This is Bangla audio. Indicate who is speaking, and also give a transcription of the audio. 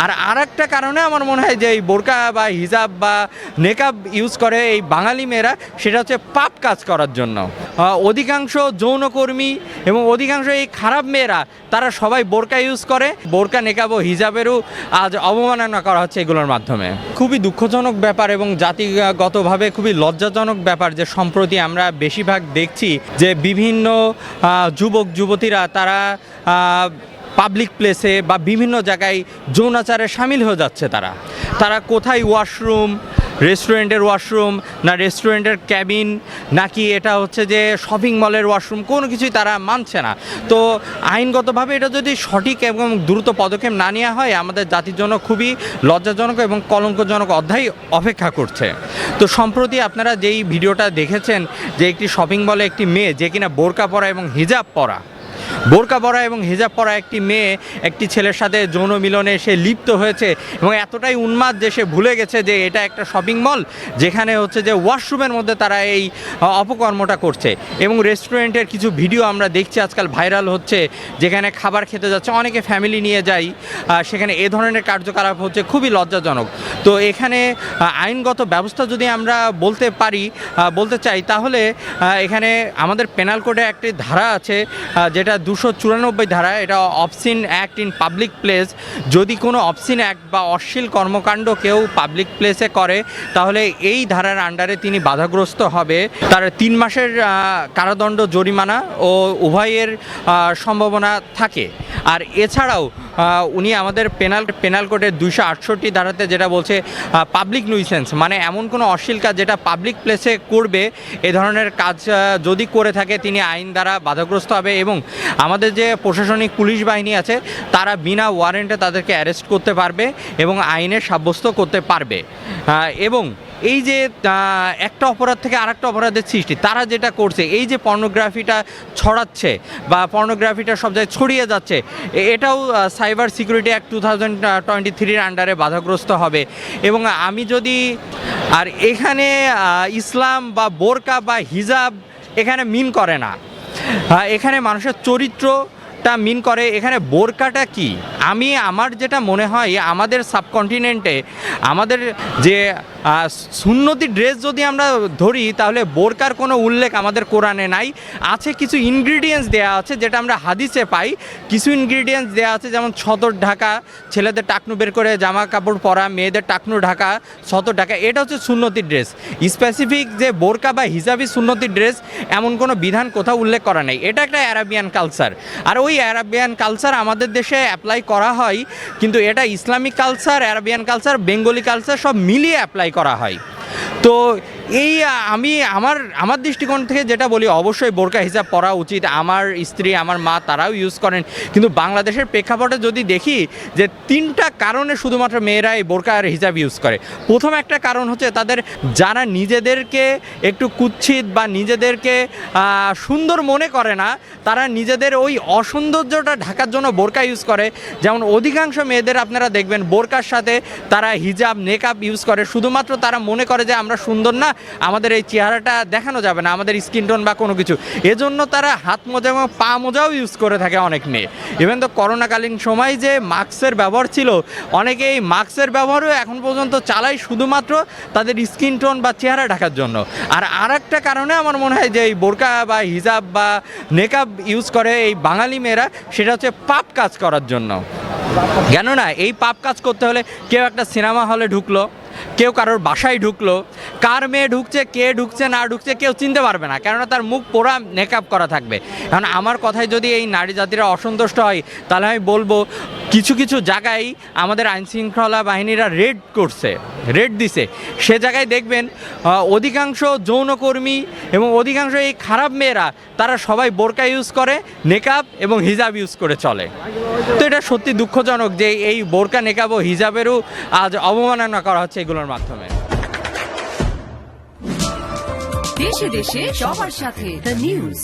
Speaker 1: আর আরেকটা কারণে আমার মনে হয় যে এই বোরকা বা হিজাব বা নেকাব ইউজ করে এই বাঙালি মেয়েরা, সেটা হচ্ছে পাপ কাজ করার জন্য। অধিকাংশ যৌনকর্মী এবং অধিকাংশ এই খারাপ মেয়েরা তারা সবাই বোরকা ইউজ করে। বোরকা নেকাব ও হিজাবেরও আজ অবমাননা করা হচ্ছে এগুলোর মাধ্যমে। খুবই দুঃখজনক ব্যাপার এবং জাতিগতভাবে খুবই লজ্জাজনক ব্যাপার যে সম্প্রতি আমরা বেশিরভাগ দেখছি যে বিভিন্ন যুবক যুবতীরা তারা পাবলিক প্লেসে বা বিভিন্ন জায়গায় যৌনাচারে সামিল হয়ে যাচ্ছে। তারা কোথায় ওয়াশরুম, রেস্টুরেন্টের ওয়াশরুম, না রেস্টুরেন্টের ক্যাবিন, নাকি এটা হচ্ছে যে শপিং মলের ওয়াশরুম, কোনো কিছুই তারা মানছে না। তো আইনগতভাবে এটা যদি সঠিক এবং দ্রুত পদক্ষেপ না নেওয়া হয়, আমাদের জাতির জন্য খুবই লজ্জাজনক এবং কলঙ্কজনক অধ্যায় অপেক্ষা করছে। তো সম্প্রতি আপনারা যেই ভিডিওটা দেখেছেন যে একটি শপিং মলে একটি মেয়ে যে কিনা বোরকা পরা এবং হিজাব পরা একটি মেয়ে একটি ছেলের সাথে যৌন মিলনে সে লিপ্ত হয়েছে এবং এতটাই উন্মাদ যে সে ভুলে গেছে যে এটা একটা শপিং মল, যেখানে হচ্ছে যে ওয়াশরুমের মধ্যে তারা এই অপকর্মটা করছে। এবং রেস্টুরেন্টের কিছু ভিডিও আমরা দেখছি আজকাল ভাইরাল হচ্ছে, যেখানে খাবার খেতে যাচ্ছে, অনেকে ফ্যামিলি নিয়ে যায়, সেখানে এ ধরনের কার্যকলাপ হচ্ছে, খুবই লজ্জাজনক। তো এখানে আইনগত ব্যবস্থা যদি আমরা বলতে চাই, তাহলে এখানে আমাদের পেনাল কোডে একটি ধারা আছে যেটা 294 ধারা, এটা অবসিন অ্যাক্ট ইন পাবলিক প্লেস। যদি কোনো অবসিন অ্যাক্ট বা অশ্লীল কর্মকাণ্ড কেউ পাবলিক প্লেসে করে, তাহলে এই ধারার আন্ডারে তিনি বাধাগ্রস্ত হবে। তার 3 মাসের কারাদণ্ড, জরিমানা ও উভয়ের সম্ভাবনা থাকে। আর এছাড়াও উনি আমাদের পেনাল কোডের 268 ধারাতে যেটা বলছে পাবলিক নুইসেন্স, মানে এমন কোনো অশ্লীল কাজ যেটা পাবলিক প্লেসে করবে, এ ধরনের কাজ যদি করে থাকে তিনি আইন দ্বারা বাধাগ্রস্ত হবে। এবং আমাদের যে প্রশাসনিক পুলিশ বাহিনী আছে তারা বিনা ওয়ারেন্টে তাদেরকে অ্যারেস্ট করতে পারবে এবং আইনে সাব্যস্ত করতে পারবে। এবং এই যে একটা অপরাধ থেকে আরেকটা অপরাধের সৃষ্টি, তারা যেটা করছে, এই যে পর্নোগ্রাফিটা ছড়াচ্ছে বা পর্নোগ্রাফিটা সব জায়গায় ছড়িয়ে যাচ্ছে, এটাও সাইবার সিকিউরিটি অ্যাক্ট 2023 আন্ডারে বাধাগ্রস্ত হবে। এবং আমি যদি আর এখানে ইসলাম বা বোরকা বা হিজাব এখানে মিন করে না, এখানে মানুষের চরিত্রটা মিন করে। এখানে বোরকাটা কি, আমার যেটা মনে হয় আমাদের সাবকন্টিনেন্টে আমাদের যে সুন্নতি ড্রেস যদি আমরা ধরি, তাহলে বোরকার কোনো উল্লেখ আমাদের কোরআনে নাই। আছে কিছু ইনগ্রিডিয়েন্টস দেওয়া আছে যেটা আমরা হাদিসে পাই, কিছু ইনগ্রিডিয়েন্টস দেওয়া আছে, যেমন ছতর ঢাকা, ছেলেদের টাকনু বের করে জামা কাপড় পরা, মেয়েদের টাকনু ঢাকা, ছতর ঢাকা, এটা হচ্ছে সুন্নতি ড্রেস। স্পেসিফিক যে বোরকা বা হিজাবি সুন্নতি ড্রেস এমন কোনো বিধান কোথাও উল্লেখ করা নেই। এটা একটা অ্যারাবিয়ান কালচার, আর ওই অ্যারাবিয়ান কালচার আমাদের দেশে অ্যাপ্লাই করা হয়, কিন্তু এটা Islamic culture, Arabian culture, Bengali culture সব মিলিয়ে অ্যাপ্লাই করা হয়। তো এই আমার দৃষ্টিকোণ থেকে যেটা বলি, অবশ্যই বোরকা হিজাব পরা উচিত। আমার স্ত্রী, আমার মা, তারাও ইউজ করেন। কিন্তু বাংলাদেশের প্রেক্ষাপটে যদি দেখি যে 3টা কারণে শুধুমাত্র মেয়েরা এই বোরকা আর হিজাব ইউজ করে। প্রথম একটা কারণ হচ্ছে তাদের যারা নিজেদেরকে একটু কুৎসিত বা নিজেদেরকে সুন্দর মনে করে না, তারা নিজেদের ওই অসৌন্দর্যটা ঢাকার জন্য বোরকা ইউজ করে। যেমন অধিকাংশ মেয়েদের আপনারা দেখবেন বোরকার সাথে তারা হিজাব নেকাব ইউজ করে, শুধুমাত্র তারা মনে করে যে আমরা সুন্দর না, আমাদের এই চেহারাটা দেখানো যাবে না, আমাদের স্কিন টোন বা কোনো কিছু, এজন্য তারা হাত মোজা এবং পা মোজাও ইউজ করে থাকে অনেক মেয়ে। ইভেন তো করোনাকালীন সময় যে মাস্কের ব্যবহার ছিল, অনেকে এই মাস্কের ব্যবহারও এখন পর্যন্ত চালায় শুধুমাত্র তাদের স্কিন টোন বা চেহারা ঢাকার জন্য। আর আরেকটা কারণে আমার মনে হয় যে এই বোরকা বা হিজাব বা নেকাব ইউজ করে এই বাঙালি মেয়েরা, সেটা হচ্ছে পাপ কাজ করার জন্য। কেননা এই পাপ কাজ করতে হলে কেউ একটা সিনেমা হলে ঢুকলো, কেউ কারোর বাসায় ঢুকলো, কার মেয়ে ঢুকছে, কে ঢুকছে না ঢুকছে কেউ চিনতে পারবে না, কেননা তার মুখ পোড়া মেকআপ করা থাকবে। এখন আমার কথায় যদি এই নারী জাতিরা অসন্তুষ্ট হয়, তাহলে আমি বলবো কিছু কিছু জায়গায় আমাদের আইনশৃঙ্খলা বাহিনীরা রেড দিছে, সে জায়গায় দেখবেন অধিকাংশ যৌনকর্মী এবং অধিকাংশ এই খারাপ মেয়েরা তারা সবাই বোরকা ইউজ করে, নেকাব এবং হিজাব ইউজ করে চলে। তো এটা সত্যি দুঃখজনক যে এই বোরকা, নেকাব ও হিজাবেরও আজ অবমাননা করা হচ্ছে এগুলোর মাধ্যমে।
Speaker 2: দেশে দেশে সবার সাথে দ্য নিউজ।